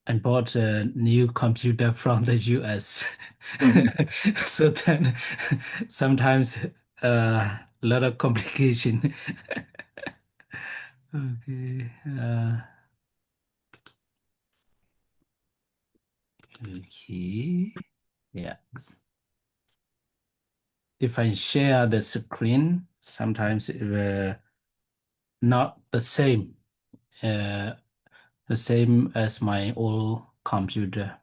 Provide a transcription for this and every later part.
and bought a new computer from the US. So then sometimes a lot of complication. Okay. Okay. Yeah. If I share the screen, sometimes it will not uh, the same as my old computer.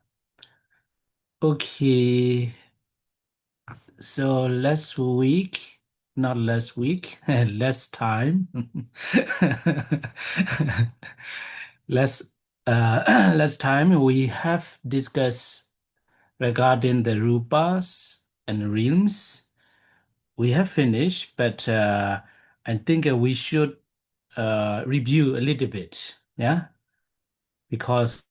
Okay. So last week, less time. less less time we have discussed regarding the rūpas and realms. We have finished, but I think we should review a little bit, yeah, because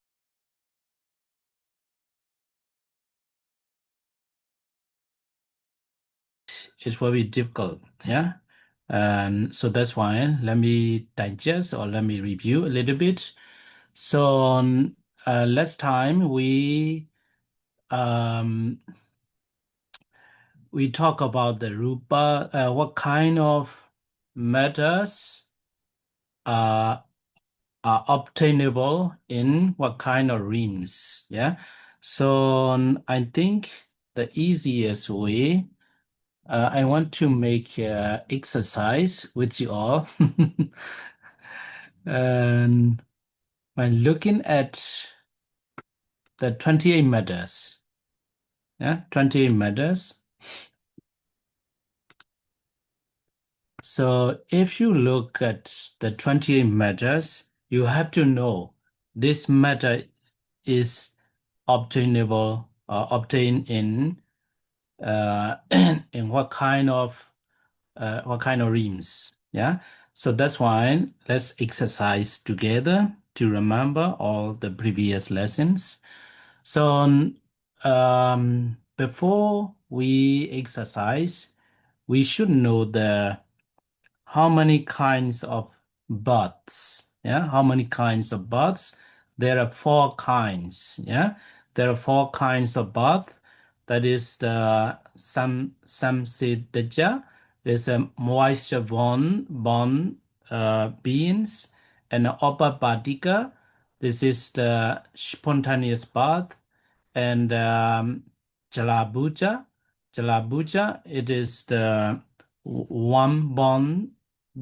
it's very difficult, yeah. And so that's why let me digest or let me review a little bit. So last time um, we talk about the rūpa, what kind of matters are obtainable in what kind of realms. Yeah. So I think the easiest way, I want to make exercise with you all. And when looking at the 28 matters, yeah, 28 matters. So if you look at the 28 matters, you have to know this matter is obtainable or obtained in in what kind of realms. Yeah. So that's why let's exercise together to remember all the previous lessons. So before we exercise, we should know the how many kinds of birds. Yeah, how many kinds of birds? There are four kinds. Yeah, there are four kinds of birds. That is the samsidaja. There's a moisture born beings, and obabadika. This is the spontaneous birth, and jalabuja. Jalabuja, it is the one born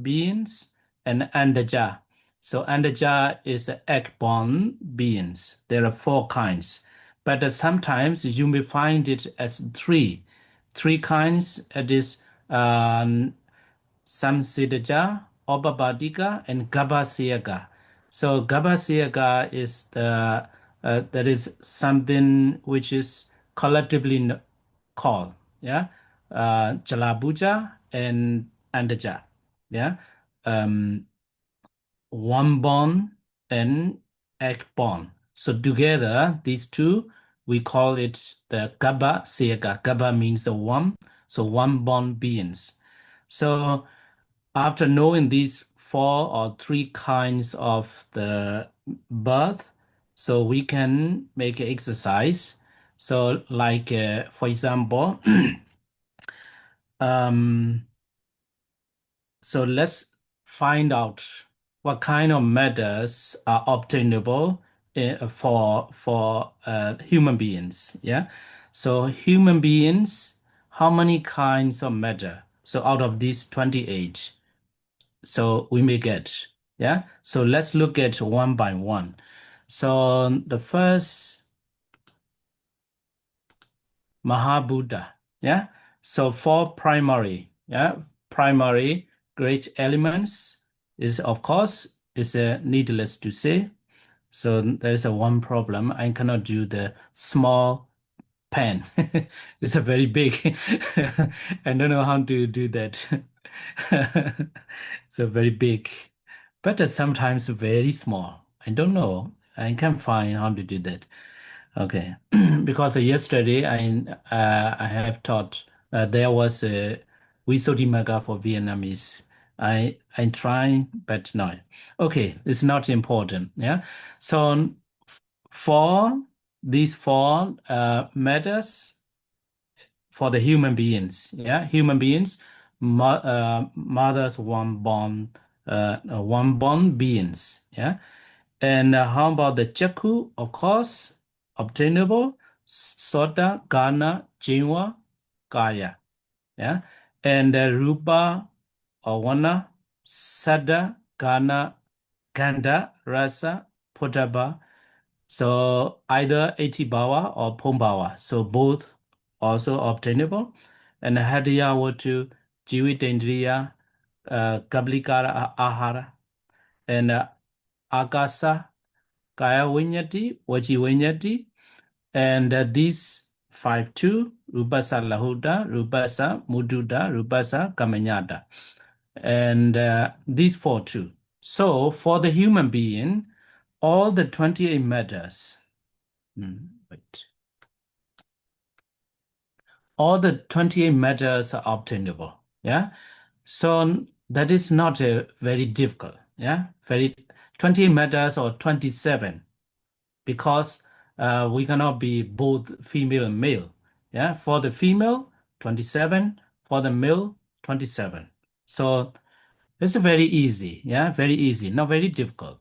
beings, and andaja. So andaja is egg-born beings. There are four kinds, but sometimes you may find it as three kinds. It is Samsidaja, Obabadika, and Gabasiaga. So Gabasiaga is the that is something which is collectively called, yeah, Jalabuja and Andaja, yeah, um, one bond and egg bond. So together, these two, we call it the Gabasiaga. Gaba means the one, so one bond beings. So after knowing these four or three kinds of the birth, so we can make an exercise. So like, for example, um, so let's find out what kind of methods are obtainable for human beings. Yeah. So human beings, how many kinds of matter? So out of these 28. So we may get, yeah. So let's look at one by one. So the first Mahabuddha, yeah. So four primary, yeah, primary great elements is of course is needless to say. So there's a one problem. I cannot do the small pen. It's a very big. I don't know how to do that. So very big, but sometimes very small. I don't know. I can't find how to do that. Okay, because yesterday I have taught there was a Visuddhimagga for Vietnamese. I try, but no. Okay, it's not important. Yeah. So for these four matters for the human beings. Yeah, human beings, mothers one born beings. Yeah, and how about the Chaku? Of course, obtainable. Sota, Gana, Jinwa, Kaya. Yeah, and Rupa, Awana, Sada, Gana, Ganda, Rasa, Potaba. So either Atibawa or Pombawa. So both also obtainable. And Hadiya were to Jivitendriya, Kablikara Ahara, and Akasa, Kaya Vinyati, Vachi Vinyati, and these five too, Rupasa Lahuda, Rupasa Mududa, Rupasa Kamanyada. And these four too. So for the human being, all the 28 matters. Wait. All the 28 matters are obtainable. Yeah. So that is not very difficult. Yeah. Very 28 matters or 27 because we cannot be both female and male. Yeah. For the female, 27. For the male, 27. So it's very easy. Yeah. Very easy. Not very difficult.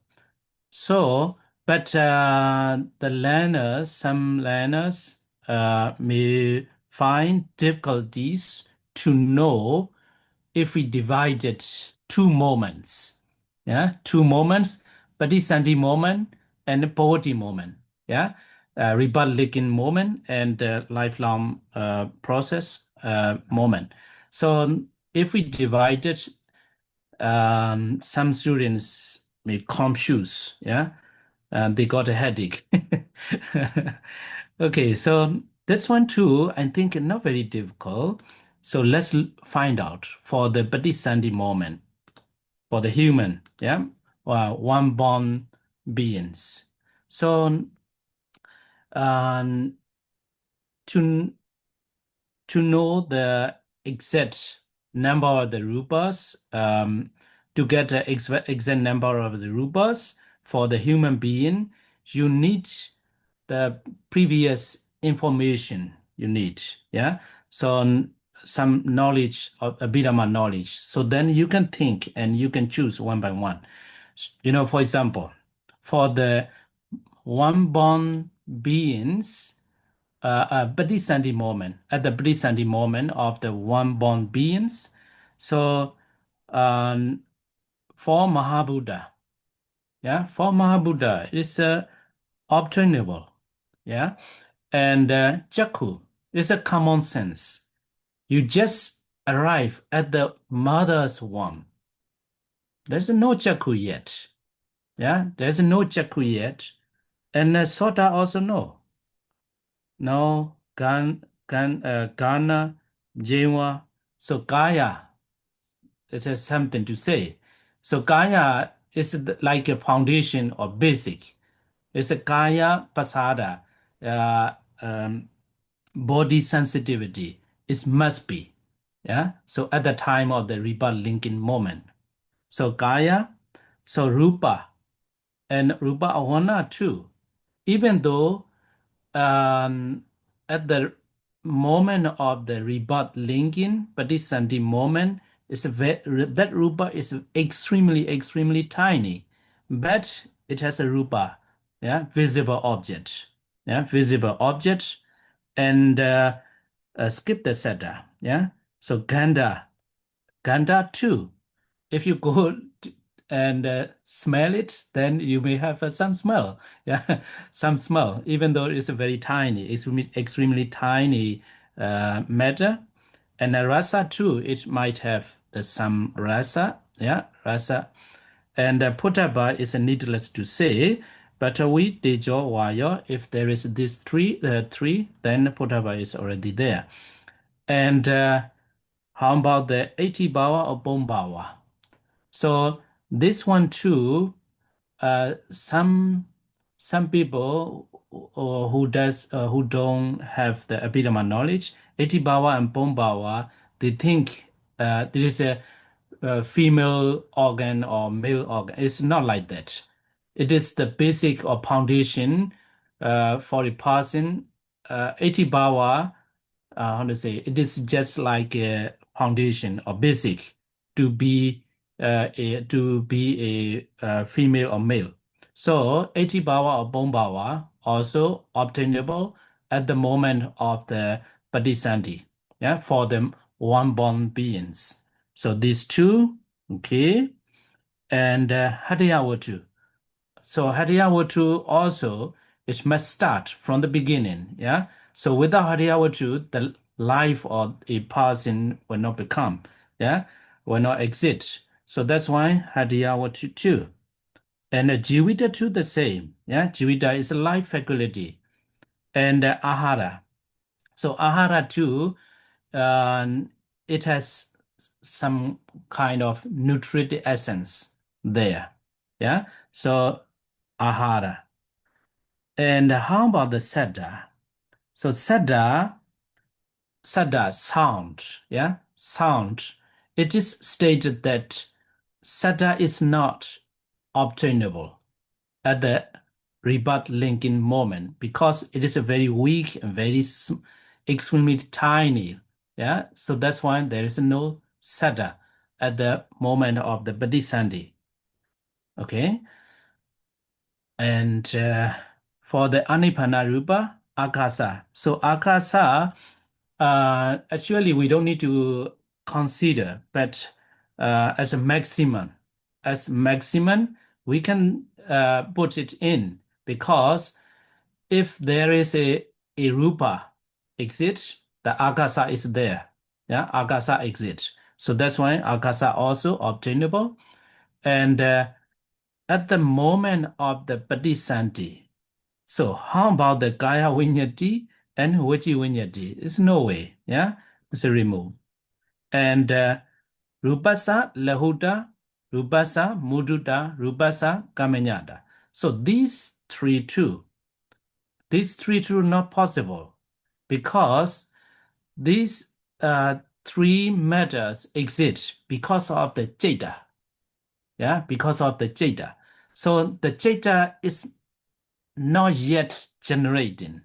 So, but the learners, some learners may find difficulties to know if we divided two moments. Yeah, two moments, Patisandhi moment and poverty moment. Yeah, rebirth moment and lifelong process moment. So if we divided some students may confuse, yeah, and they got a headache. Okay, so this one too, I think not very difficult. So let's find out for the Patisandhi moment, for the human, yeah, one born beings. So um, to to know the exact number of the rupas, to get the exact number of the rupas for the human being, you need the previous information you need. Yeah. So some knowledge of Abhidhamma knowledge. So then you can think and you can choose one by one. For example, for the one born beings, Bodhisattva moment, at the Bodhisattva moment of the one born beings. So um, for Mahabuddha, yeah, for Mahabuddha, it's obtainable, yeah, and Jakku is a common sense. You just arrive at the mother's womb. There's no Jakku yet, yeah, there's no Jakku yet, and Sota also no. No, Ghana, Jewa. So Kaya, it has something to say. So Kaya is like a foundation or basic. It's a Kaya Pasada, uh, um, body sensitivity. It must be. Yeah. So at the time of the rebirth linking moment. So Kaya, so Rupa, and Rupa Awana too. Even though um, at the moment of the rebirth linking, Patisandhi moment, that rupa is extremely tiny, but it has a rupa, yeah, visible object, yeah, visible object, and skip the seta, yeah. So Ganda too. If you go and smell it, then you may have some smell. Yeah, some smell, even though it's a very tiny, extremely tiny matter. And a rasa too, it might have some rasa. Yeah, rasa. And potaba is needless to say, but we dejo wayo, if there is this three, then potaba is already there. And how about the 80 bawa or bombawa? So this one too, some people who don't have the Abhidhamma knowledge, Etibawa and Bombawa, they think there is a female organ or male organ. It's not like that. It is the basic or foundation for a person. 80 bhava, how to say, it is just like a foundation or basic to be a female or male. So 80 bhava or bone bhava also obtainable at the moment of the Padisandhi, yeah, for the one born beings. So these two, okay, and Hadiyawatu. So Hadiyawatu also, it must start from the beginning, yeah. So without Hadiyawatu, the life of a person will not become, yeah, will not exist. So that's why Hadiyawatu too. And Jivita too the same, yeah. Jivita is a life faculty, and Ahara. So Ahara too, it has some kind of nutritive essence there. Yeah. So Ahara. And how about the Sada? So Sada, sound. Yeah. Sound. It is stated that Sada is not obtainable at the rebirth linking moment because it is a very weak and very extremely tiny. Yeah, so that's why there is no sada at the moment of the Bodhisandhi. Okay, and for the Anipana Rupa, Akasa. So Akasa, actually we don't need to consider, but as maximum, we can put it in because if there is a rūpa exit, the akasa is there. Yeah, akasa exit. So that's why akasa also obtainable. And at the moment of the Padisandhi, so how about the Kaya Vinyati and Vachi Vinyati? It's no way. Yeah, it's a remove. And Rupasa Lahuta, Rupasa Muduta, Rupasa Kamanyata. So these three two not possible because these three matters exist because of the Jeta. Yeah, because of the Jeta. So the Jeta is not yet generating.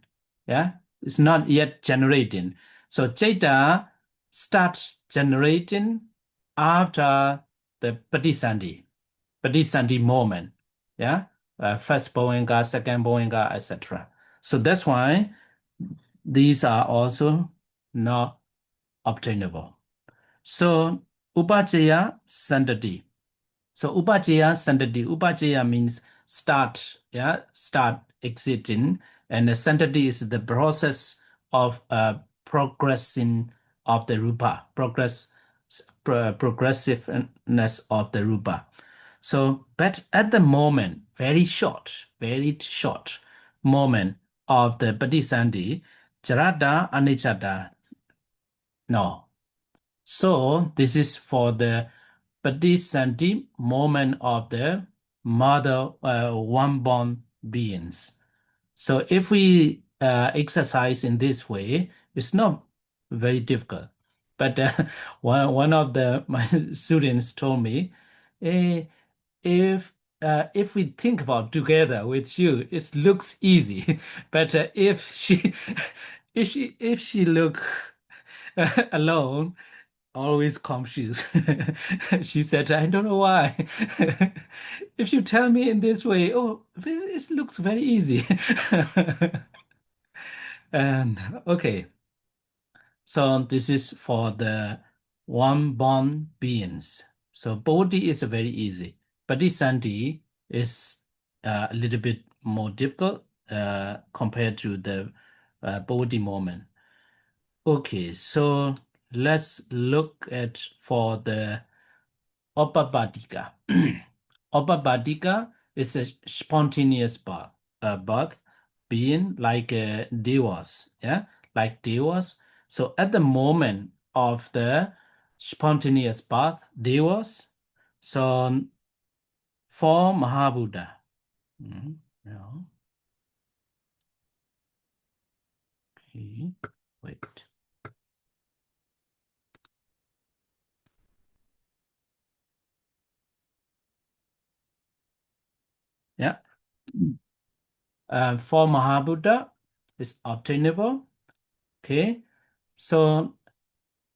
Yeah, it's not yet generating. So Jeta starts generating after the Padisandhi moment. Yeah, first Bowenga, second Bowenga, etc. So that's why these are also not obtainable. So Upajaya Santati. So Upajaya Santati. Upajaya means start, yeah, start exiting, and the Santati is the process of progressing of the Rupa, progressiveness of the Rupa. So, but at the moment, very short moment of the Padisandhi, Jarada Anichata, no. So, this is for the Padisandhi moment of the mother, one-born beings. So, if we exercise in this way, it's not very difficult. But one of my students told me, eh, if we think about together with you, it looks easy. But if she look alone, always confused. She said, I don't know why. If you tell me in this way, oh, it looks very easy. And okay. So this is for the one-born beings. So Bodhi is very easy. Bodhisanti is a little bit more difficult compared to the Bodhi moment. Okay, so let's look at for the Upapadika. Upapadika is a spontaneous birth being like devas, yeah, like devas. So at the moment of the spontaneous birth, devas, so for Mahabuddha, no, okay, wait. For Mahabuddha, it's obtainable. Okay, so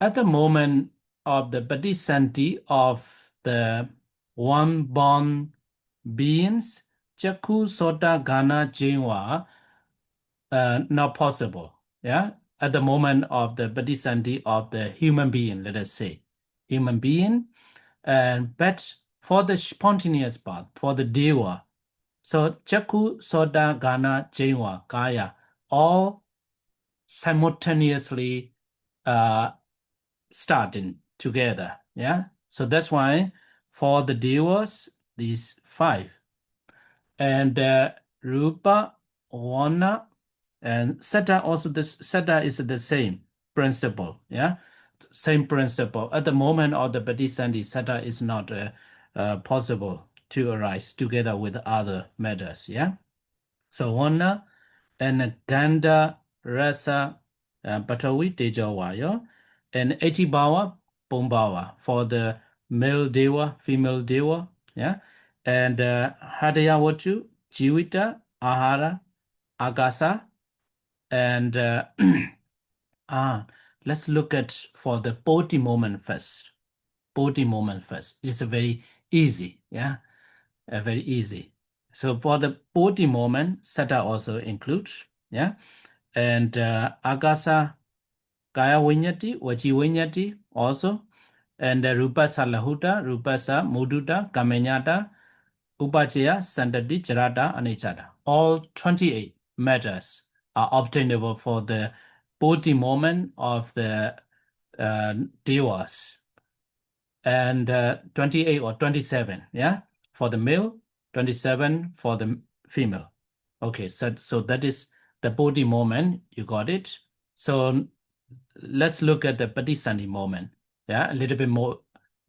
at the moment of the Bodhisanti of the one-born beings, Chakku Sota Gana Jinwa, not possible. Yeah, at the moment of the Bodhisanti of the human being, let us say, human being, but for the spontaneous part, for the Deva, so Chakku Sota Gana Jinwa Kaya, all simultaneously starting together. Yeah. So that's why for the devas, these five. And rūpa, vana, and sattva also this sattva is the same principle. Yeah. Same principle. At the moment of the bodhisanti, sattva is not possible to arise together with other matters. Yeah. So vana and ganda, rasa, patavi, teja, vaya, and etibhava, bombhava for the male deva, female deva, yeah, and hadayavatu, jivita, ahara, agasa, and let's look at for the bodhi moment first. Bodhi moment first. It's a very easy, yeah, very easy. So for the bodhi moment, sattva also includes, yeah, and agasa, kaya vinyati, vachi vinyati also, and rūpa sa lahuta, rūpa sa mudita, kamenyata, upachaya, sandati, charata, anicchata. All 28 matters are obtainable for the bodhi moment of the devas. And 28 or 27, yeah, for the male, 27 for the female. Okay, so that is the bodhi moment. You got it. So let's look at the Bodhisanti moment. Yeah, a little bit more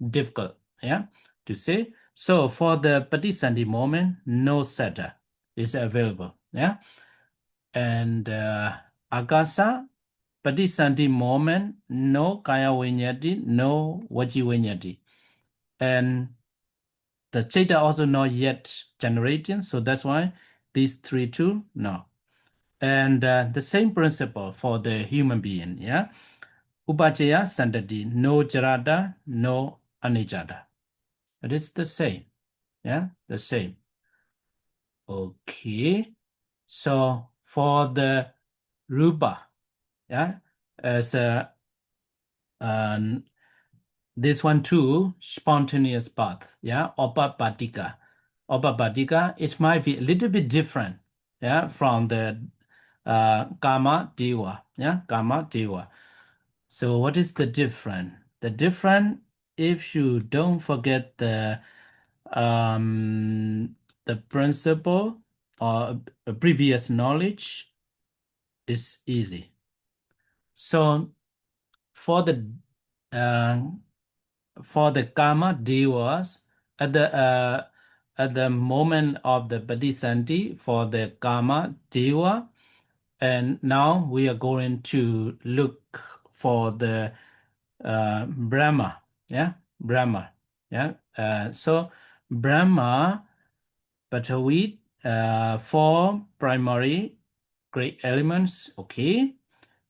difficult. Yeah, to say. So for the Bodhisanti moment, no sattva is available. Yeah, and Agasa Bodhisanti moment, no kaya vinyati, no vachi vinyati, and the Chaita also not yet generating. So that's why these three too no. And the same principle for the human being. Yeah. Upachaya santati, no jarada, no anicchata. It is the same. Yeah, the same. Okay. So for the rūpa, yeah, as this one too, spontaneous path, yeah, Upapadika. Upapadika, it might be a little bit different, yeah, from the Kama Deva, yeah, Kama Deva. So what is the difference? The difference, if you don't forget the principle or previous knowledge, is easy. So for the Kama devas at the moment of the Bodhisanti for the Kama deva, and now we are going to look for the Brahma, yeah, Brahma, yeah. So Brahma, Patavi, four primary great elements, okay,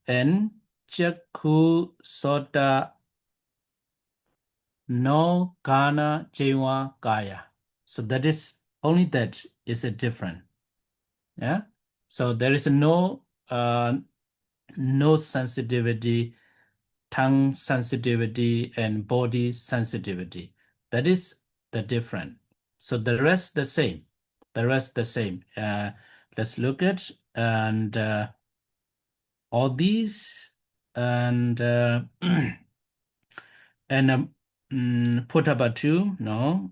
and Chakku, Sota, no Kana, Jiva, Kaya. So that is only that is a different, yeah. So there is no sensitivity, tongue sensitivity, and body sensitivity. That is the difference. So the rest the same. The rest the same. Let's look at and all these and and Putabatu, no,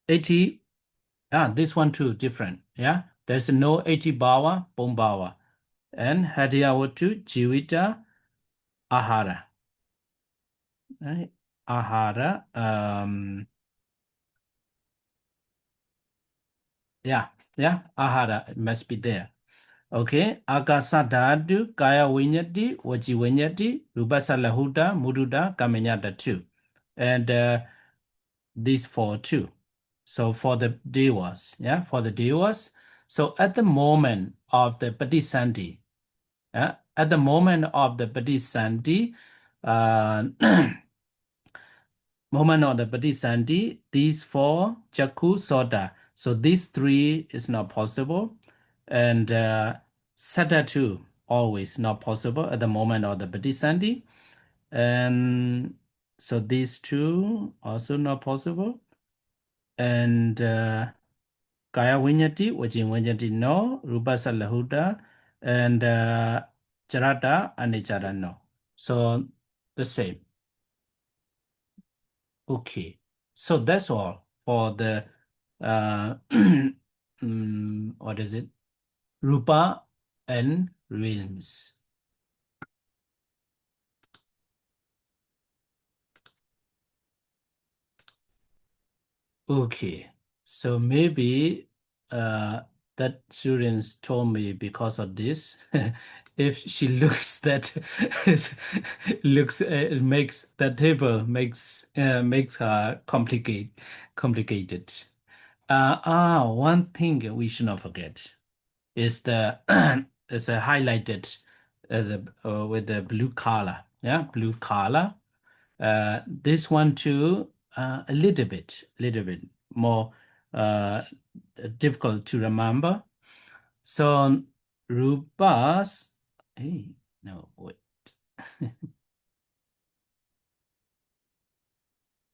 80. This one too different. Yeah, there's no 80 bawa, bombawa, and Hadiyawatu, Jivita, Ahara. Right? Ahara. Yeah, Ahara it must be there. Okay, Akasadadu, Kaya Vinyati, Vachi Vinyati, Rūpa Lahuta, Mududa, Kamenyata too. And these four too. So for the devas, yeah, for the devas, So at the moment of the Patisandhi, at the moment of the Patisandhi, moment of the Patisandhi, these four, Chaku, Sota. So these three is not possible. And Sata too, always not possible at the moment of the Patisandhi. And so these two also not possible. And Kaya Vinyati, Vajin Vinyati, no. Rupasa Lahuta, and Charata and Nichara, no. So the same. Okay. So that's all for the uh, what is it? Rupa and realms. Okay. So maybe that students told me because of this, if she looks that looks it makes that table makes her complicated. One thing we should not forget is the is a highlighted as a with the blue color. Yeah, blue color. This one too, a little bit more uh, difficult to remember. So rupas, hey, no, wait.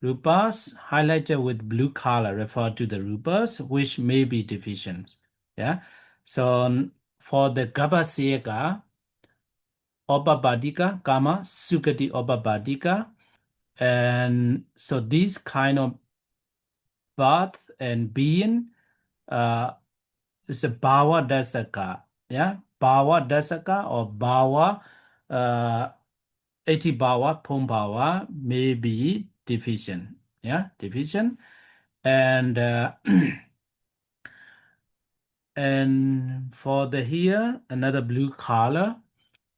Rupas highlighted with blue color refer to the rupas which may be deficient. Yeah. So for the Gabasega, Obabadika, Kama, Sukati Obabadika, and so these kind of birth and being is a Bhava Dasaka. Yeah, Bhava Dasaka or Bhava, 80 Bhava, Pum Bhava may be deficient. Yeah, deficient. And and for the here, another blue color.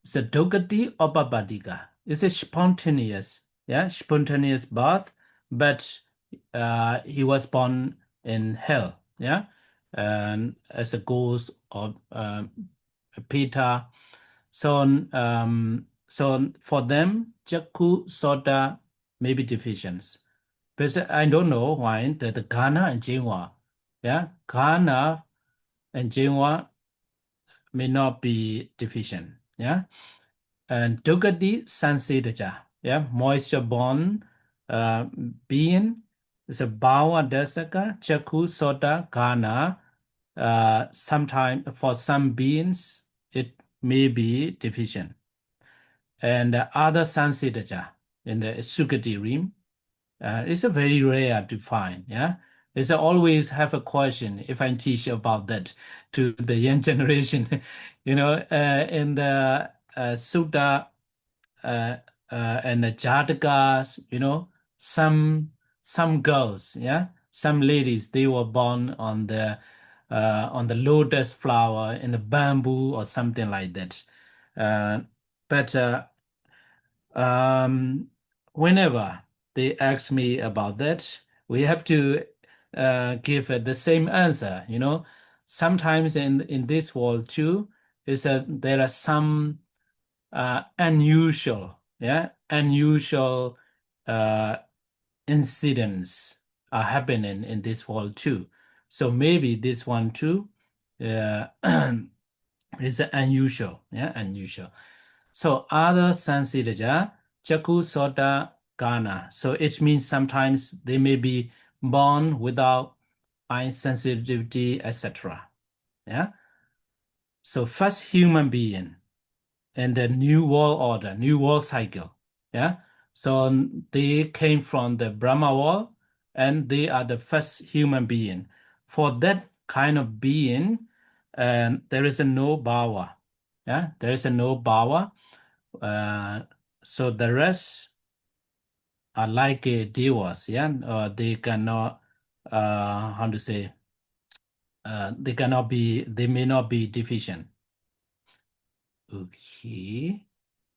It's a Dogati Obabadika. It's a spontaneous, yeah, spontaneous birth, but he was born in hell, yeah, and as a ghost of Peter. So, so for them, Jakku Soda may be deficient. But I don't know why the Ghana and Jinwa, yeah, Ghana and Jinwa may not be deficient, yeah. And Dugadi Sansedaja, yeah, moisture born uh, being is a Bawa Dasaka, Chaku Soda Ghana. Sometime for some beings it may be deficient. And other Sansedaja in the Sukati rim, it's a very rare to find. Yeah, it's always have a question if I teach about that to the young generation. In the Sutta uh, and the Jatakas, some girls, yeah, some ladies, they were born on the lotus flower in the bamboo or something like that. But um, whenever they ask me about that, we have to give the same answer. Sometimes in this world too, is that there are some unusual uh, incidents are happening in this world too. So maybe this one too uh, is unusual. Yeah, unusual. So other Sansidaja, Chaku Sota Ghana. So it means sometimes they may be born without eye sensitivity, etc. Yeah. So first human being and the new world order, new world cycle. Yeah. So they came from the Brahma world and they are the first human being. For that kind of being, there is a no bhava. Yeah, there is a no bhava. Uh, so the rest are like devas. Yeah, they cannot. How to say? They may not be deficient. Okay,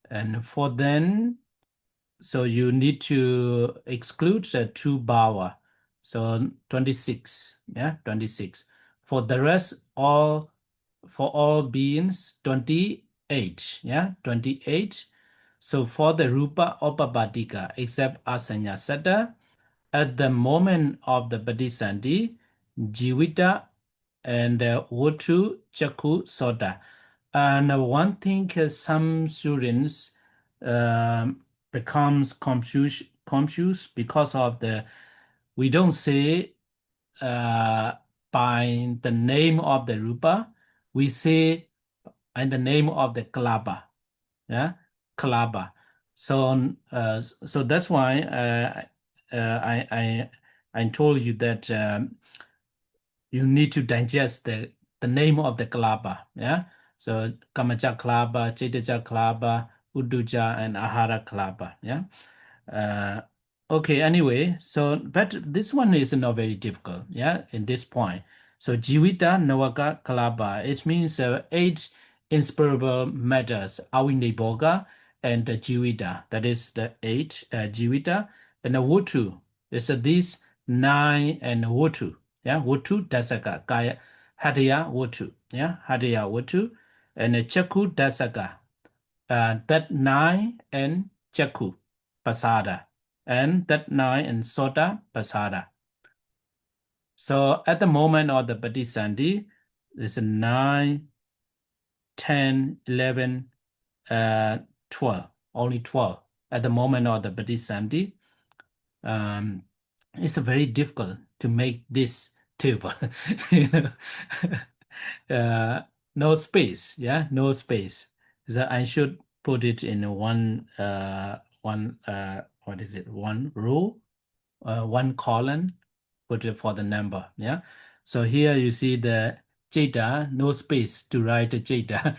and for then. So you need to exclude the two bhava. So 26, yeah, 26. For the rest, for all beings, 28. Yeah, 28. So for the Rupa Opabadika, except Asanya Satta, at the moment of the Bodhisanti, Jivita and Votu Chaku Sota. And one thing some students becomes confused because of we don't say by the name of the Rupa, we say in the name of the Kalaba. Yeah, Kalaba. So that's why I told you that you need to digest the name of the Kalaba. Yeah, so Kamacha Kalaba, Chaitaja Kalaba, Uduja, and Ahara Kalaba. Yeah. Uh, okay, anyway, but this one is not very difficult, yeah, in this point. So Jivita Nawaka Kalaba, it means 8 inspirable matters, Awiniboga and the Jivita, that is the 8 Jivita, and the Wutu, is these 9 and Wutu, yeah, Wutu Dasaka, Kaya, Hadaya Wutu, yeah, Hadaya Wutu, and the Chaku Dasaka, that 9 and Chaku. Pasada, and that 9 and Sota Pasada. So at the moment of the Bodhisanti, there's a 9, 10, 11, 12, only 12 at the moment of the Bodhisanti. It's very difficult to make this table. You know? No space, yeah, no space. So I should put it in one what is it, one row, one column, put it for the number, yeah. So here you see the Jeta, no space to write Jeta.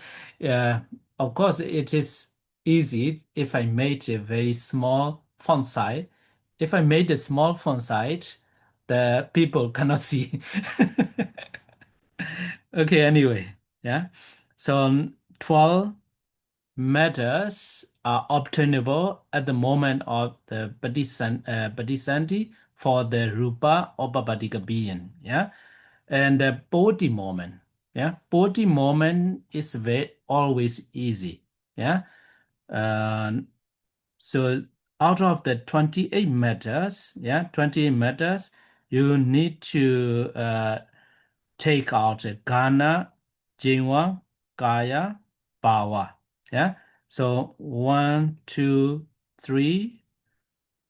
Of course, it is easy if I made a very small font size. If I made a small font size, the people cannot see. Okay, anyway, yeah. So 12 matters are obtainable at the moment of the Bodhisanti for the Rupa or Babadika being, yeah. And the Bodhi moment, yeah. Bodhi moment is always easy, yeah. So out of the 28 matters, yeah, 28 matters, you need to take out Ghana, Jinwa, Kaya, Bawa. Yeah. So 1, 2, 3,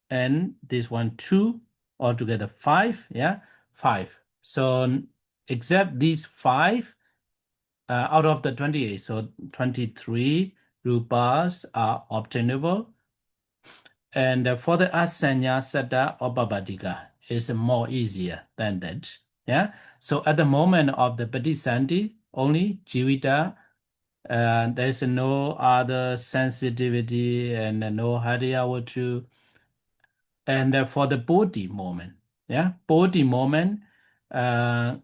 and this one 2, altogether 5. Yeah, 5. So except these 5 out of the 28, so 23 rupas are obtainable. And for the Asanya Satta or Babadika is more easier than that. Yeah. So at the moment of the Bodhisanti, only Jivita, there's no other sensitivity and no Hadiyawatu. And for the Bodhi moment, yeah, Bodhi moment, as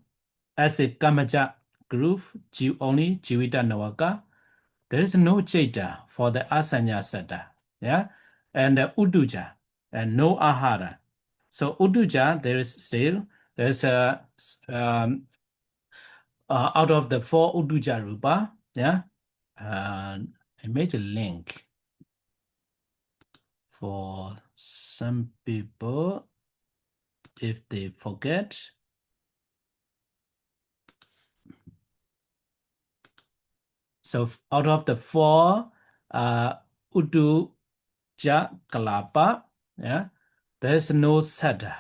a Kamaja group, only Jivita Nawaka, there is no Jeta for the Asanya Satta. Yeah. And Uduja, and no Ahara. So Uduja, there's out of the 4 Uduja Rupa, yeah, I made a link for some people if they forget. So out of the 4 Uduja Kalapa, yeah, there's no Sada.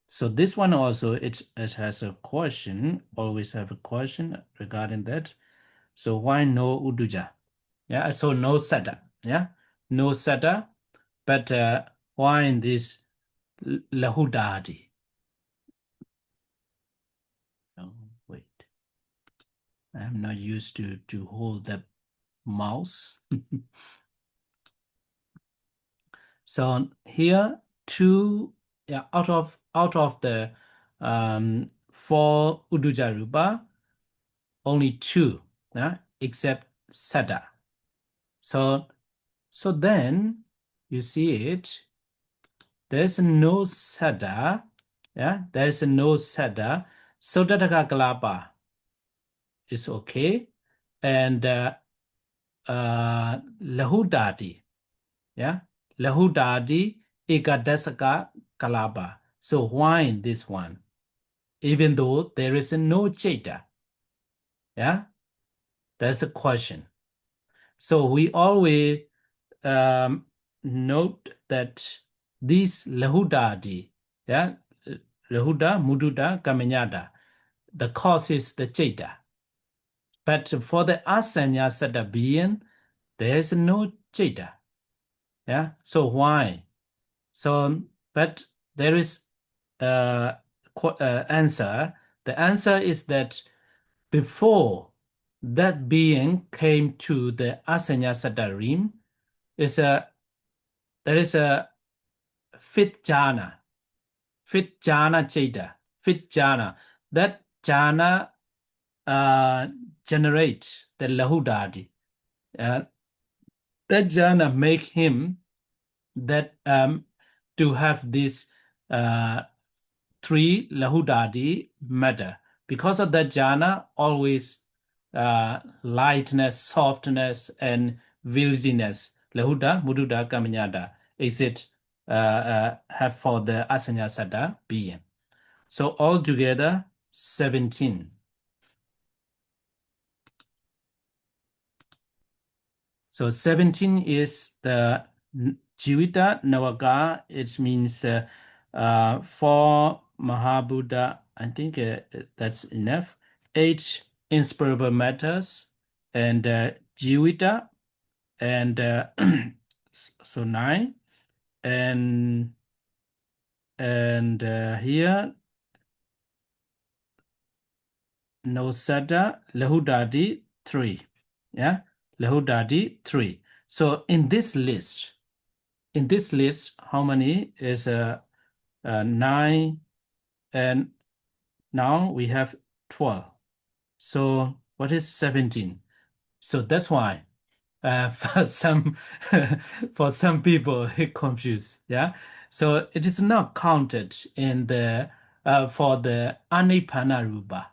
So this one also, it has a question, always have a question regarding that. So why no Uduja? Yeah, so no Sada, yeah, no Sada, but why in this Lahudadi? Oh, wait, I'm not used to hold the mouse. So here 2, yeah, out of the 4 Uduja Rupa, only 2, yeah, except Sada. So then you see it, there's no Sada, yeah, there's no Sada. Sotataka Kalapa, is okay. And lahudadi. Yeah. Lahudadi ekadasaka kalaba. So why in this one? Even though there is no cheta. Yeah. That's a question. So we always note that these lahudadi, yeah, lahuda, mududa, kamenyada, the cause is the cheta. But for the asanya sada being, there is no cheta. Yeah. So why? So, but there is answer. The answer is that before that being came to the asanya sada rim, there is a fifth jhana cheta, fifth jhana. That jhana generates the lahudadi. That jhana make him that to have this three lahudadi matter. Because of that jhana, always lightness, softness, and virginess. Lahuda, mududa, kamanyada is it have for the asanya sada being. So altogether 17. So 17 is the Jivita Navaka. It means for Mahabuddha, I think that's enough. 8 inspirable matters and Jivita and so 9 and here Nosada Lahudadi 3. Yeah, Lahudadi 3. So in this list, how many is 9 and now we have 12. So what is 17? So that's why for some for some people it confused. Yeah. So it is not counted in the for the Anipana Rupa.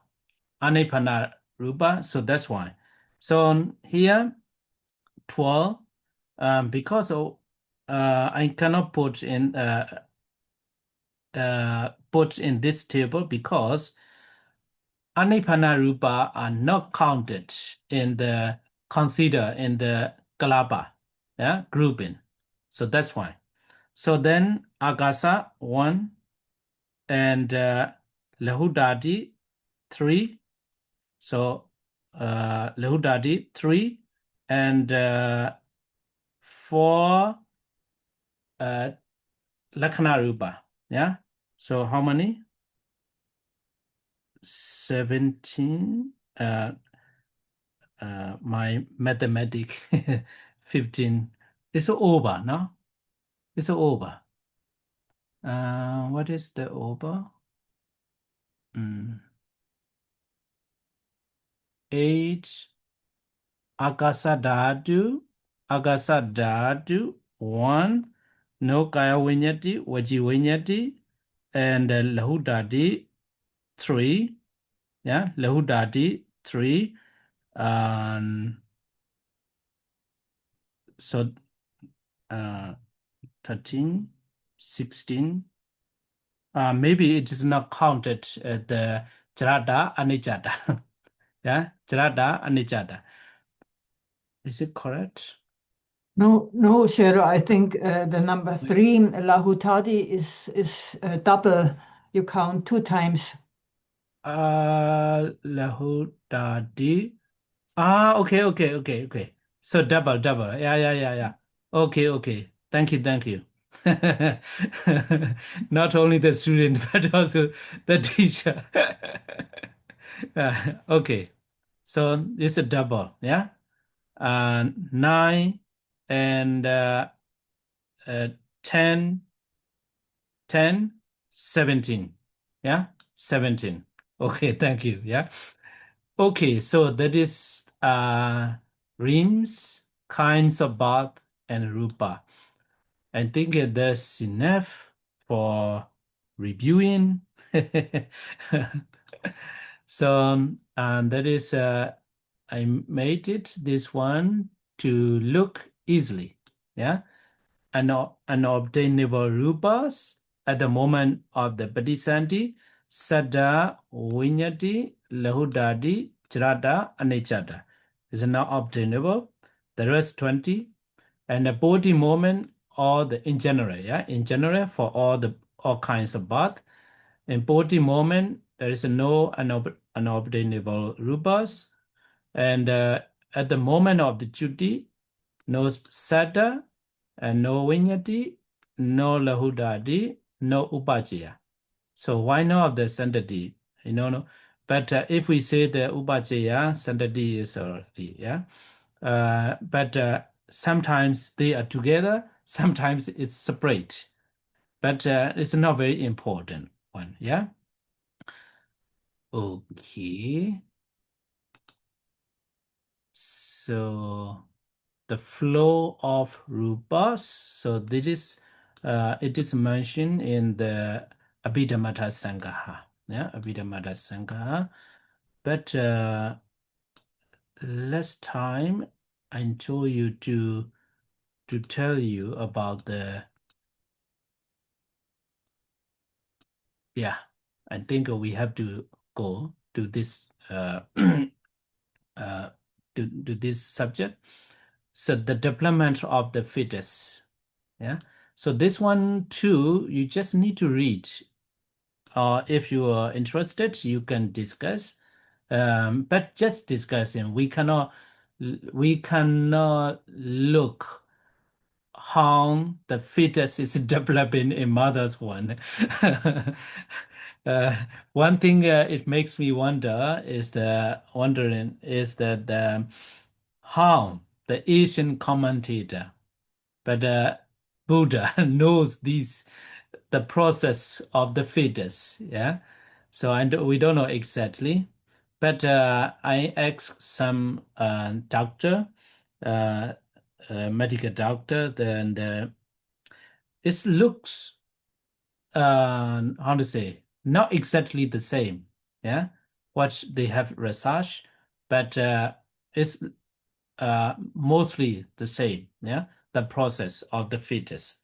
Anipana Rupa. So that's why. So here 12 because of I cannot put in this table because Anipana Rupa are not counted in the consider in the Kalapa grouping. So that's why. So then Agasa 1 and Lahudadi 3. So Lahudadi 3 and 4 Lakhana Rupa. Yeah. So how many? 17. My mathematic 15. It's over, no? It's over. What is the over? 8. Akasadadu. 1. No Kaya Winyati, Waji Winyati, and Lahudadi 3. Yeah, Lahudadi 3. So 13, 16. Maybe it is not counted the Jarada Anijada. Yeah, Jarada Anijada. Is it correct? No, Shero. I think the number 3, Lahutadi, is double. You count 2 times. Lahudadi. Okay. So double. Yeah. Okay. Thank you. Not only the student, but also the teacher. Okay. So it's a double, yeah? 9 and 10, 17. Yeah? 17. Okay, thank you. Yeah. Okay, so that is rims, kinds of bath, and rūpa. I think that's enough for reviewing. So and that is I made it this one to look easily. Yeah. Unobtainable rūpas at the moment of the Padisanti, Sada, Vinyati, Lahudadi, Jrata, Anicata is not obtainable. The rest 20. And the body moment or the in general, yeah, in general for all kinds of birth. In body moment, there is no unobtainable rūpas. And at the moment of the Chuti, no Sada, and no Vinyati, no Lahudadi, no Upachaya. So why not the Santati? No. But if we say the Upachaya, Santati is already, yeah. But sometimes they are together, sometimes it's separate. But it's not very important one, yeah. Okay. So the flow of rūpas. So this is it is mentioned in the Abhidhammattha Sangaha. Yeah, Abhidhammattha Sangaha. But last time I told you to tell you about the I think we have to go to this uh, to this subject. So the development of the fetus. Yeah. So this one too, you just need to read. If you are interested, you can discuss. But just discussing, we cannot look how the fetus is developing in mother's one. uh, One thing it makes me wondering is that how the Asian commentator, but Buddha knows the process of the fetus. Yeah, so we don't know exactly, but I asked some doctor, uh, medical doctor, then it looks how to say not exactly the same. Yeah, what they have research, but it's mostly the same. Yeah, the process of the fetus.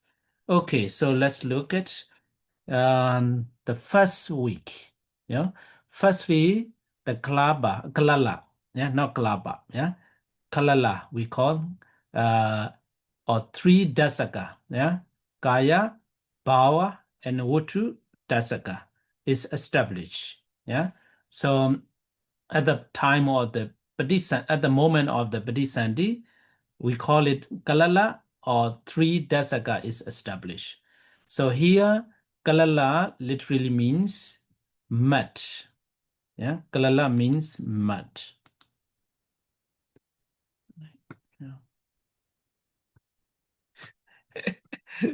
Okay, so let's look at the first week. Yeah, firstly the kalala. Yeah, not kalaba. Yeah, kalala we call or three dasaka. Yeah, kaya, bhava, and vutu dasaka is established. Yeah, so at the time of the at the moment of the Padisandi, we call it Kalala or three Dasaka is established. So here, Kalala literally means mud. Yeah, Kalala means mud. Yeah.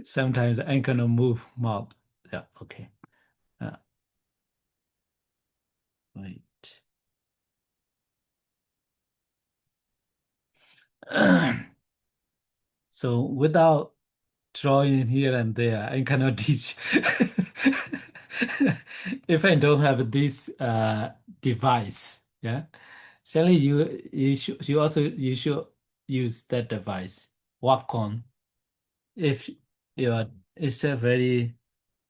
Sometimes I'm gonna move mouth. Yeah, okay. Uh, wait. So without drawing here and there, I cannot teach. If I don't have this device, yeah. Shelly, you should use that device. Walk on. If you're it's a very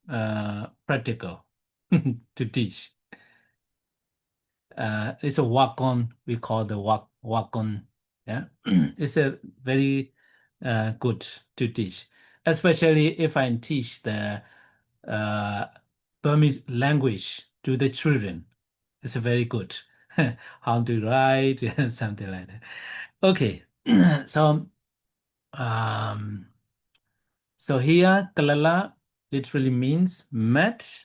practical to teach. It's a walk on. We call the walk on. Yeah, it's a very good to teach, especially if I teach the uh, Burmese language to the children. It's very good. How to write, something like that. Okay, so um, so here kalala literally means met,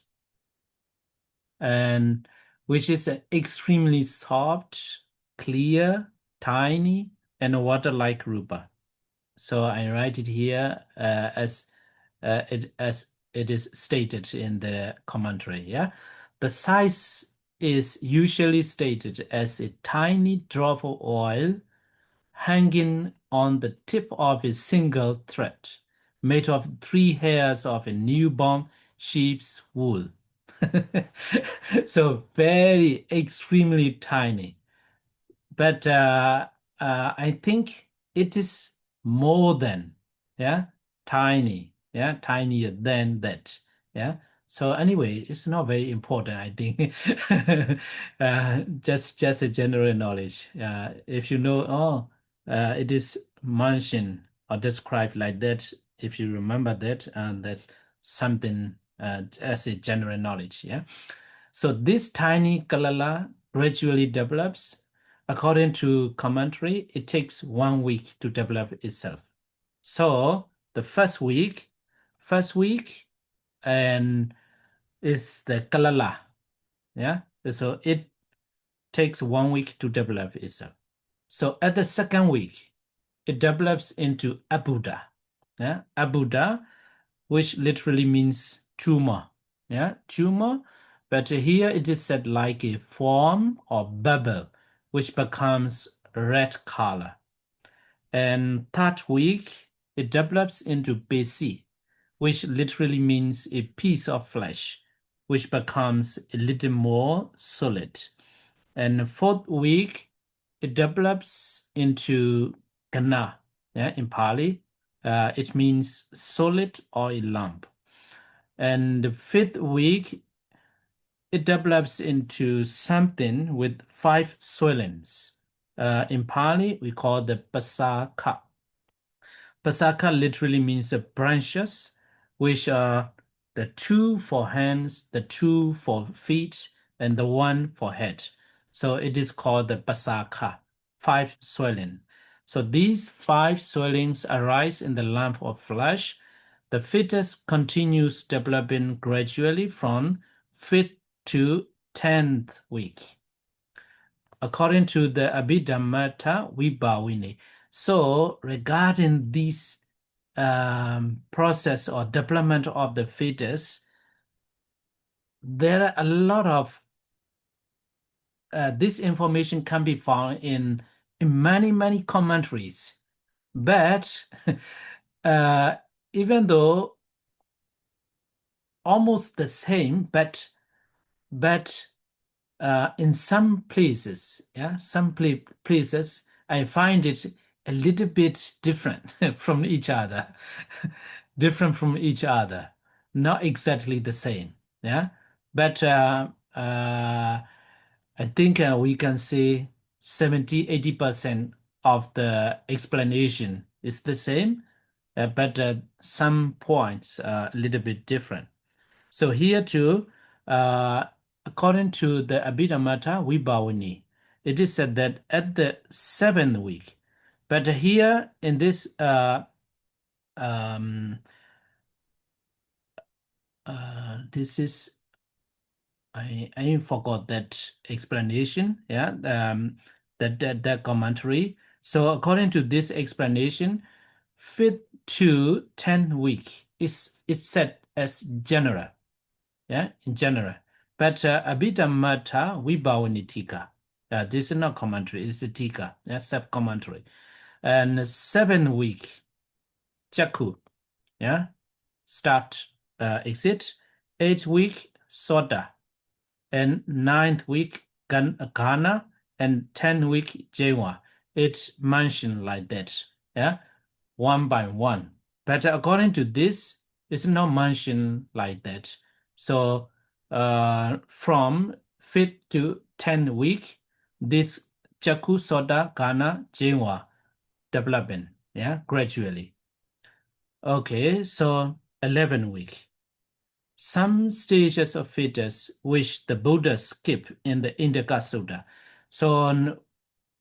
and which is extremely soft, clear, tiny, and water-like rūpa. So I write it here as it is stated in the commentary. Yeah, the size is usually stated as a tiny drop of oil hanging on the tip of a single thread, made of three hairs of a newborn sheep's wool. So very extremely tiny. But I think it is more than, yeah, tiny, yeah, tinier than that, yeah. So anyway, it's not very important, I think. Just a general knowledge. If you know, oh, it is mentioned or described like that, if you remember that, and that's something as a general knowledge, yeah. So this tiny kalala gradually develops. According to commentary, it takes 1 week to develop itself. So the first week, and is the kalala. Yeah. So it takes 1 week to develop itself. So at the second week, it develops into abuddha. Yeah, abuddha, which literally means tumor. Yeah, tumor. But here it is said like a form or bubble, which becomes red color. And third week, it develops into besi, which literally means a piece of flesh, which becomes a little more solid. And fourth week, it develops into gana. Yeah, in Pali, it means solid or a lump. And the fifth week, it develops into something with 5 swellings. In Pali, we call the pasaka. Pasaka literally means the branches, which are the 2 for hands, the 2 for feet, and the 1 for head. So it is called the pasaka, 5 swelling. So these 5 swellings arise in the lump of flesh. The fetus continues developing gradually from 5th to 10th week, according to the Abhidhammattha Vibhavini. So regarding this process or development of the fetus, there are a lot of this information can be found in many commentaries. But even though almost the same, but in some places, yeah, some places, I find it a little bit different from each other, different from each other, not exactly the same, yeah. But I think we can say 70-80% of the explanation is the same, but some points are a little bit different. So here too, according to the Abhidhammattha Vibhavini, it is said that at the 7th week, but here in this um, this is I forgot that explanation. Yeah, that commentary. So according to this explanation, 5th to 10th week is it's set as general. Yeah, in general. But Abhidhammattha Vibhavani Tika. This is not commentary, it's the Tika, yeah, sub-commentary. And 7th week, Chaku, yeah, start, exit. 8th week, Soda. And 9th week, Ghana. And 10th week, Jewa. It's mentioned like that, yeah, one by one. But according to this, it's not mentioned like that. So from 5th to 10th week, this Chaku Soda Ghana Jinwa developing, yeah, gradually. Okay, so 11th week. Some stages of fetus which the Buddha skipped in the Indaka Sutta. So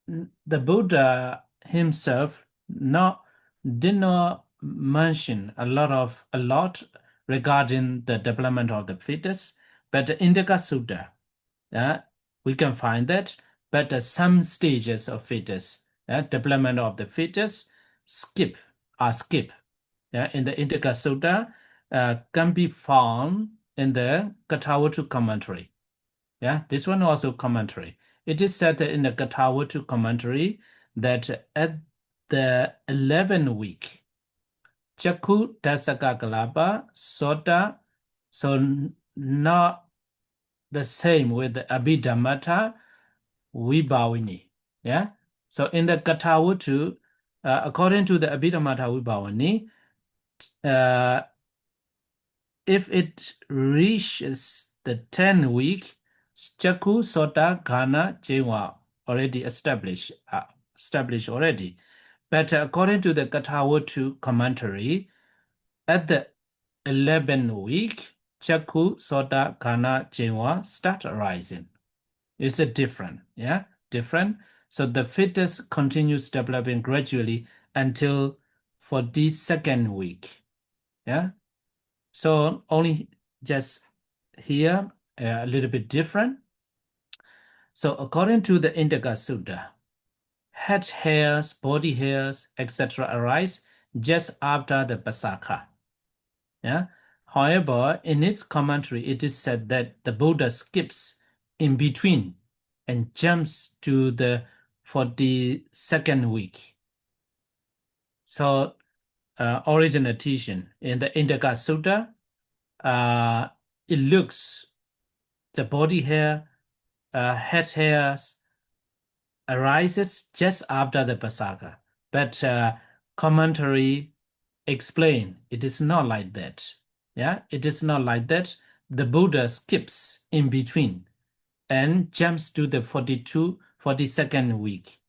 the Buddha himself did not mention a lot regarding the development of the fetus, but the Indaka Sutta, we can find that. But some stages of fetus, development of the fetus, are skip. In the Indaka Sutta, can be found in the Katawatu commentary. Yeah, this one also commentary. It is said in the Katawatu commentary that at the 11th week, Chaku Dasaka Kalapa Sota, so not the same with the Abhidhammattha Vibhavini. Yeah. So in the Kathavutu, according to the Abhidhammattha Vibhavini, if it reaches the 10th week, Chaku Sota Ghana Jewa already established already. But according to the Kathavutu commentary, at the 11th week, Chaku Sota Ghana Jewa start arising. It's a different, yeah, different. So the fetus continues developing gradually until 42nd week, yeah. So only just here a little bit different. So according to the Indaka Sutta, head hairs, body hairs, etc. arise just after the Pasakha. Yeah. However, in its commentary, it is said that the Buddha skips in between and jumps to the 42nd week. So, original teaching in the Indaka Sutta, it looks the body hair, head hairs arises just after the Pasakha, but commentary explain it is not like that. Yeah, it is not like that. The Buddha skips in between and jumps to the 42nd week.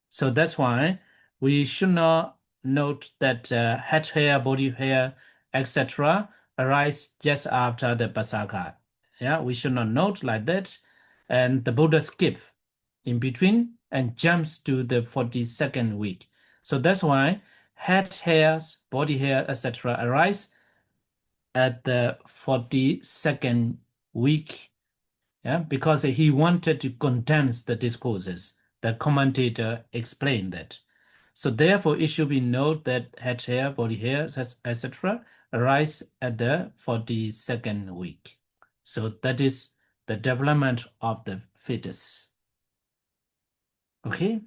So that's why we should not note that head hair, body hair, etc. arise just after the Pasakha. Yeah, we should not note like that. And the Buddha skip in between and jumps to the 42nd week. So that's why head hairs, body hair, etc. arise at the 42nd week. Yeah, because he wanted to condense the discourses. The commentator explained that. So therefore, it should be noted that head hair, body hair, etc. arise at the 42nd week. So that is the development of the fetus. Okay?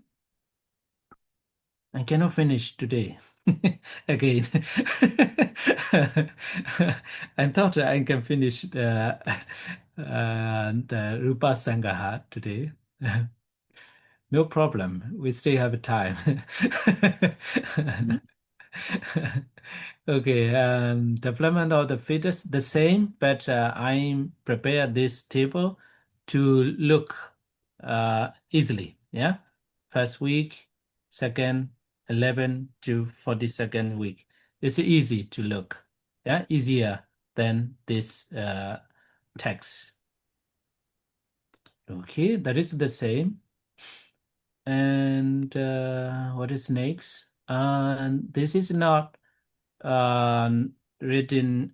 I cannot finish today. Again. I thought I can finish the Rūpa Sangaha today. No problem. We still have time. Okay, development of the fetus, the same, but I prepared this table to look easily. Yeah, first week, second, 11 to 42nd week. It's easy to look. Yeah, easier than this text. Okay, that is the same. And what is next? This is not written,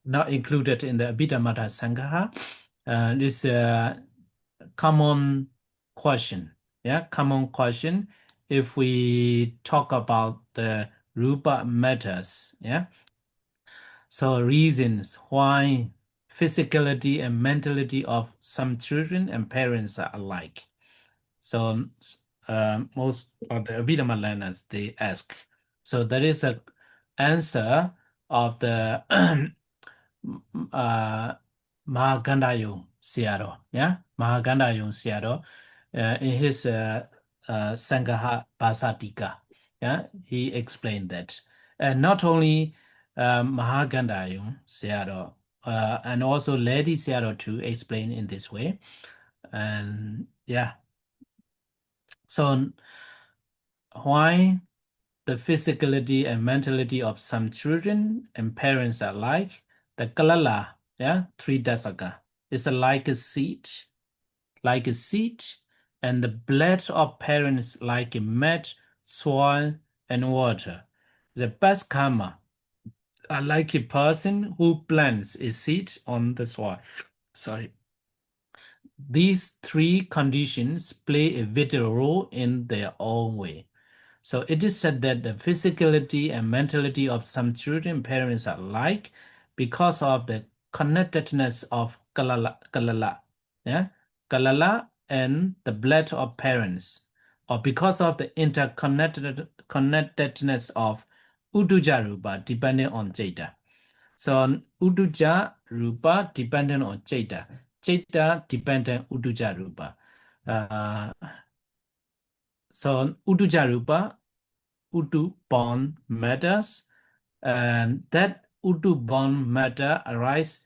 not included in the Abhidhammattha Sangaha. It's a common question. Yeah, common question. If we talk about the rūpa matters, yeah. So reasons why physicality and mentality of some children and parents are alike. So most of the Abhidhamma learners, they ask. So there is a answer of the Mahagandayung Sayadaw. Yeah, Mahagandayung Sayadaw in his Sangaha Basatika. Yeah, he explained that. And not only Mahagandayung Sayadaw, and also Lady Sayadaw too explain in this way. And yeah, so why the physicality and mentality of some children and parents are alike? The kalala, yeah, 3 dasaka, is like a seed, and the blood of parents like a mud, soil, and water. The best karma are like a person who plants a seed on the soil. Sorry. These 3 conditions play a vital role in their own way. So it is said that the physicality and mentality of some children and parents are alike because of the connectedness of kalala, yeah, kalala and the blood of parents, or because of the connectedness of uduja rupa depending on jeta. So uduja rupa depending on jeta. Citta dependent Udduja Rupa. So Udduja Rupa, Uddu born matters, and that Uddu born matter arise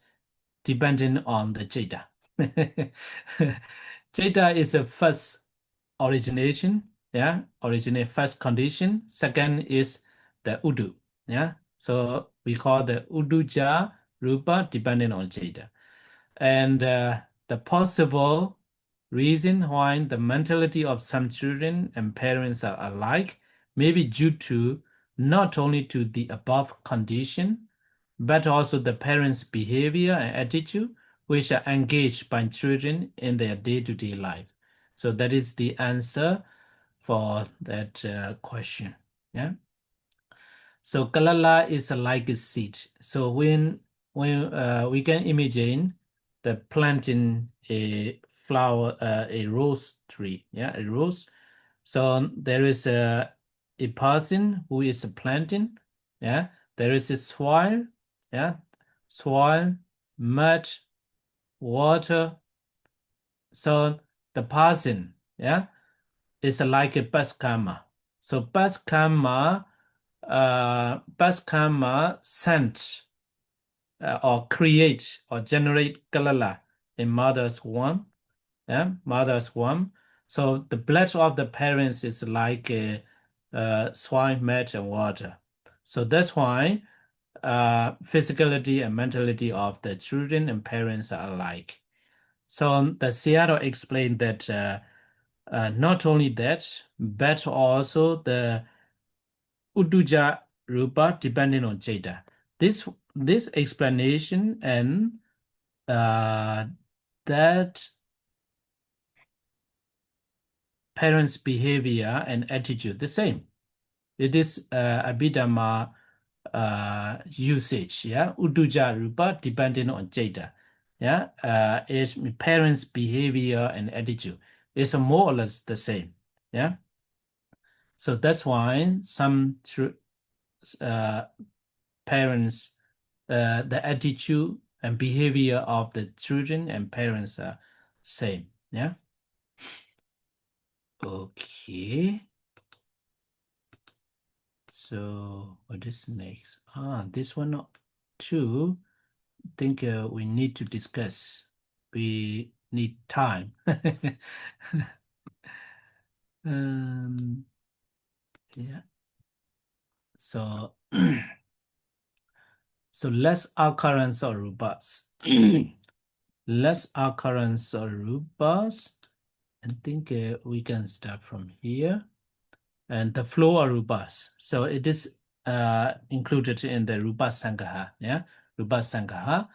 depending on the Citta. Citta is the first origination, yeah, originate first condition. Second is the Uddu, yeah. So we call the Udduja Rupa depending on Citta. And the possible reason why the mentality of some children and parents are alike may be due to not only to the above condition, but also the parents' behavior and attitude, which are engaged by children in their day-to-day life. So that is the answer for that question. Yeah. So kalala is like a seed. So when we can imagine the planting a flower, a rose tree, yeah, a rose. So there is a person who is planting, yeah. There is a soil, yeah, soil, mud, water. So the person, yeah, is like a bus karma. So bus karma sent or create or generate kalala in mother's womb. Yeah, mother's womb. So the blood of the parents is like a swine, mud, and water. So that's why physicality and mentality of the children and parents are alike. So the Sayadaw explained that not only that, but also the Udduja Rupa depending on Jada. This explanation and that parents' behavior and attitude the same. It is Abhidhamma usage, yeah, Udduja Rupa depending on Jada. Yeah, it's parents' behavior and attitude is more or less the same. Yeah, so that's why some parents, the attitude and behavior of the children and parents are same. Yeah. Okay. So what is next? This one too. I think we need to discuss. We need time. Yeah. So so less occurrence of rupas. Less occurrence of rupas. I think we can start from here. And the flow of rupas. So it is included in the rūpa Sangaha. Yeah, rūpa Sangaha.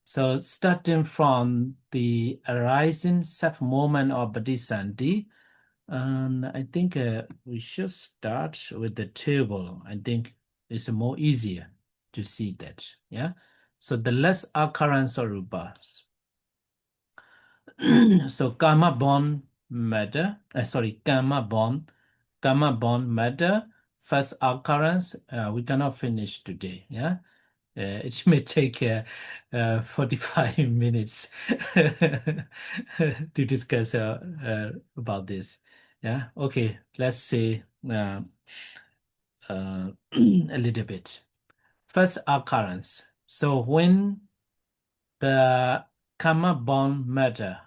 So starting from the arising self-moment of Bodhisattva, and I think we should start with the table. I think it's more easier to see that. Yeah. So the less occurrence of rupas. So karma bond matter. Karma bond matter. First occurrence. We cannot finish today. Yeah. It may take 45 minutes to discuss about this. Yeah. Okay. Let's see a little bit. First occurrence. So when the karma bond matter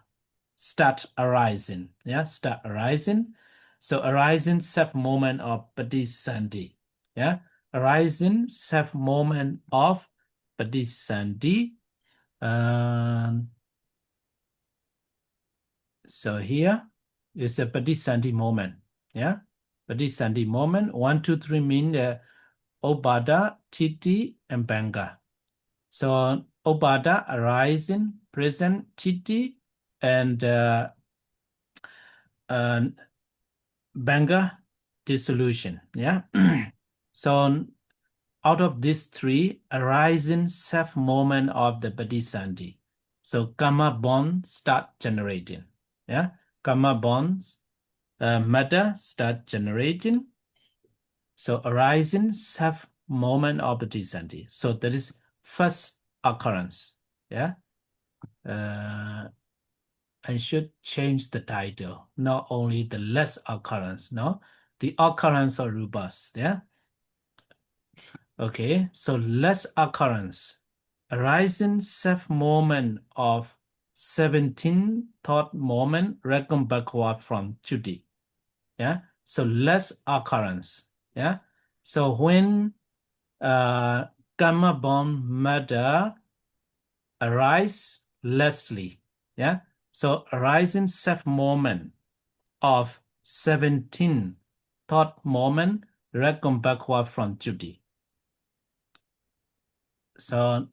start arising, yeah, start arising. So arising self moment of Bodhisattva, yeah, arising self moment of Bodhisattva. So here is a Bodhisattva moment, yeah, Bodhisattva moment. 1, 2, 3 mean the Obada, Titi, and Banga. So Obada arising, present, Titi, and Banga dissolution. Yeah. So out of these three, arising self moment of the Bodhisattva. So karma bond start generating. Yeah. Karma bonds matter start generating. So arising self moment of Bodhisattva. So that is first occurrence. Yeah. I should change the title, not only the less occurrence, no? The occurrence of rūpas, yeah? Okay, so less occurrence. Arising self-moment of 17 thought moment reckon backward from Judy. Yeah, so less occurrence. Yeah, so when gamma bomb matter arise lessly. Yeah, so arising self-moment of 17 thought moment reckon backward from Judy. So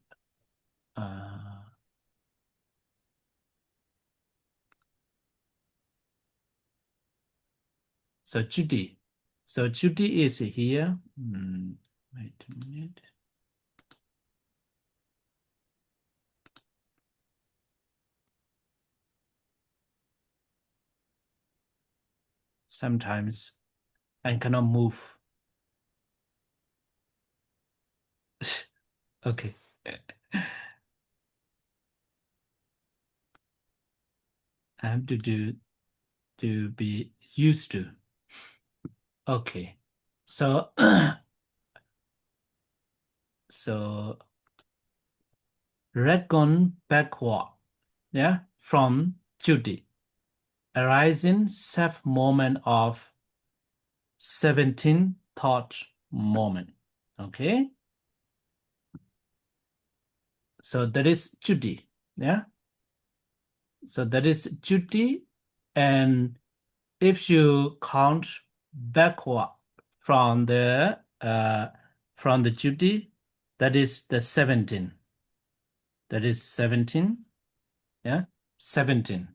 so Judy. So Judy is here. Wait a minute. Sometimes I cannot move. Okay. I have to be used to. Okay. So so reckon backward, yeah, from Judy, arising self moment of 17 thought moment. Okay. So that is Judy, yeah. So that is Judy, and if you count backward from the Judy, that is the 17. That is 17. Yeah, 17.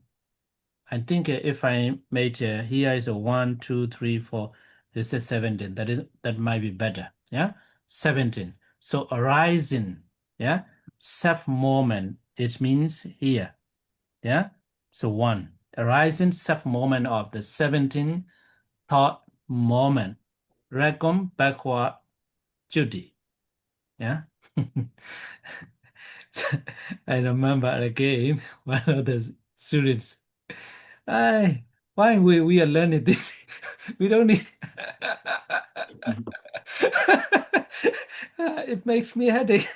I think if I made here is a 1, 2, 3, 4. This is 17. That might be better. Yeah, 17. So arising. Yeah, self moment. It means here. Yeah, so 1. Arising self moment of the 17 thought moment. Reckon backward Judy. Yeah. I remember again one of the students. Why we are learning this? We don't need. It makes me headache.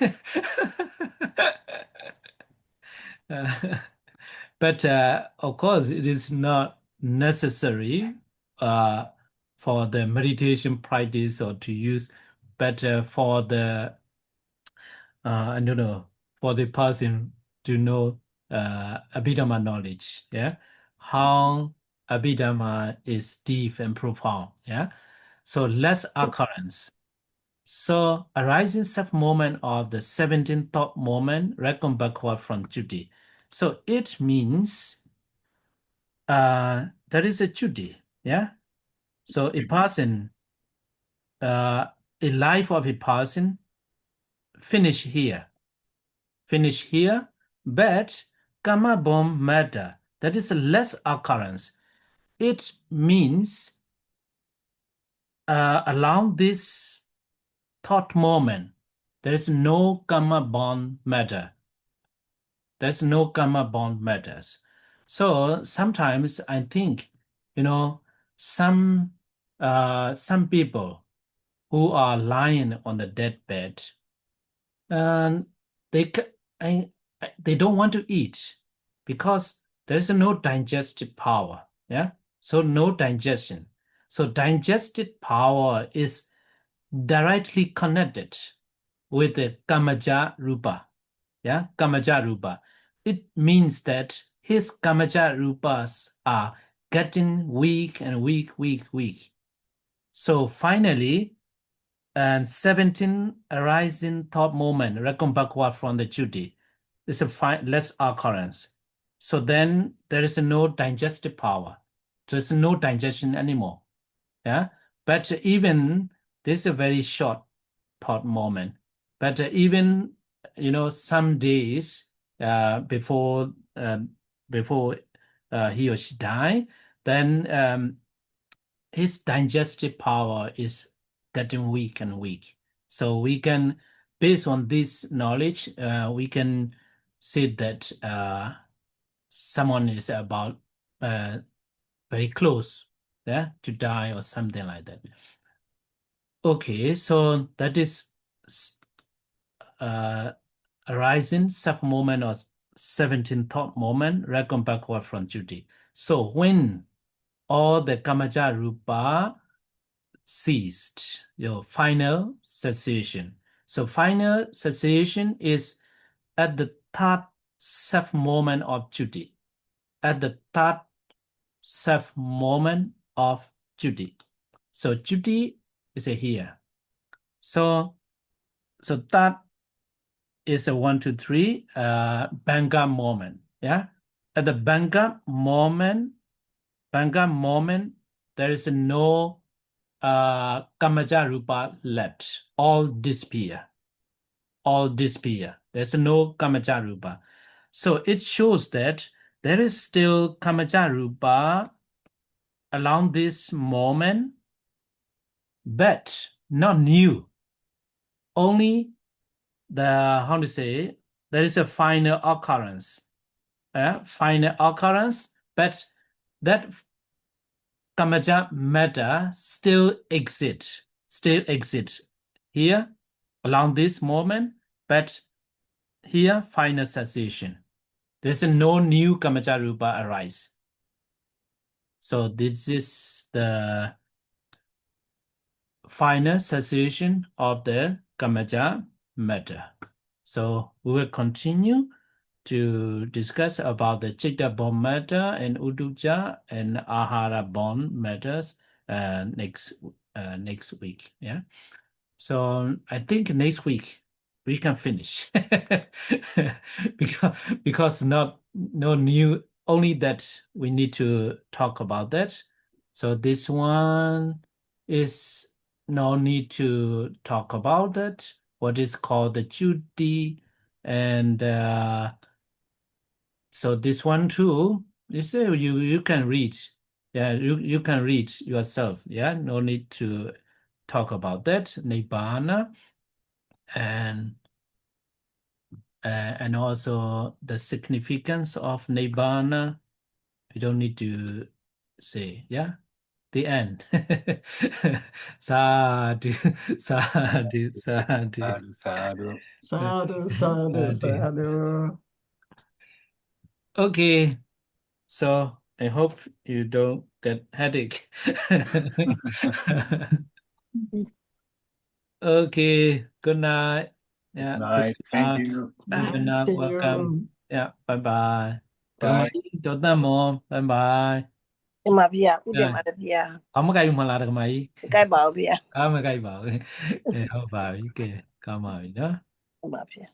But of course, it is not necessary uh, for the meditation practice or to use, but for the I don't know, for the person to know Abhidhamma knowledge, yeah, how Abhidhamma is deep and profound, yeah. So less occurrence. So arising self moment of the 17th thought moment, reckon backward from Judy. So it means there is a Judy, yeah. So a person, a life of a person finish here, but gamma bomb matter, that is a less occurrence. It means along this thought moment, there is no gamma bond matter. There's no gamma bond matters. So sometimes I think, some people who are lying on the deathbed, and they they don't want to eat because there's no digestive power. Yeah, so no digestion. So digestive power is directly connected with the kamaja rūpa. Yeah, kamaja rūpa. It means that his kamaja rūpas are getting weak and weak. So finally, and 17 arising thought moment, reckon backward from the Judy, is a less occurrence. So then there is no digestive power. There's no digestion anymore. Yeah, but even this is a very short thought moment. But even some days before he or she die, then his digestive power is getting weak and weak. So we can, based on this knowledge, we can said that someone is about very close, yeah, to die or something like that. Okay, so that is arising sub-moment or 17th thought moment, reckon backward from duty. So when all the kamaja rupa ceased, your final cessation. So final cessation is at the third self-moment of duty. At the third self-moment of duty. So duty is here. So that is a 1, 2, 3 Banga moment. Yeah. At the Banga moment, there is no Kamaja Rupa left. All disappear. There's no Kamaja Rupa. So it shows that there is still Kamaja Rupa along this moment, but not new. Only how to say, there is a final occurrence. Final occurrence, but that Kamaja matter still exists here along this moment, but here final cessation. There's no new Kamaja Rupa arise. So this is the final cessation of the Kamaja matter. So we will continue to discuss about the Chitta bond matter and Uddhacca and Ahara bond matters next week. Yeah. So I think next week we can finish because no new, only that we need to talk about that. So this one is no need to talk about that. What is called the duty, and so this one too. This you can read. Yeah, you can read yourself. Yeah, no need to talk about that. Nibbana and also the significance of Nibbana. We don't need to say. Yeah. The end. Sadhu, sadhu, sadhu. Sadhu, sadhu. Sadhu, sadhu, Sadhu. sadhu. Okay, so I hope you don't get headache. Okay, good night. Yeah, Night. Thank you. good Thank night, welcome. you. Yeah, bye bye. Bye. Cho ta mo, bye bye. ဒီမှာဗျာဥတည် Yeah. မှာလည်းဗျာ Không có cái mà là được mày. ကြိုက်ပါဘူးဗျာ Không có cái bảo. Không phải cái cảm ơn đó. ဟုတ်ပါဗျာ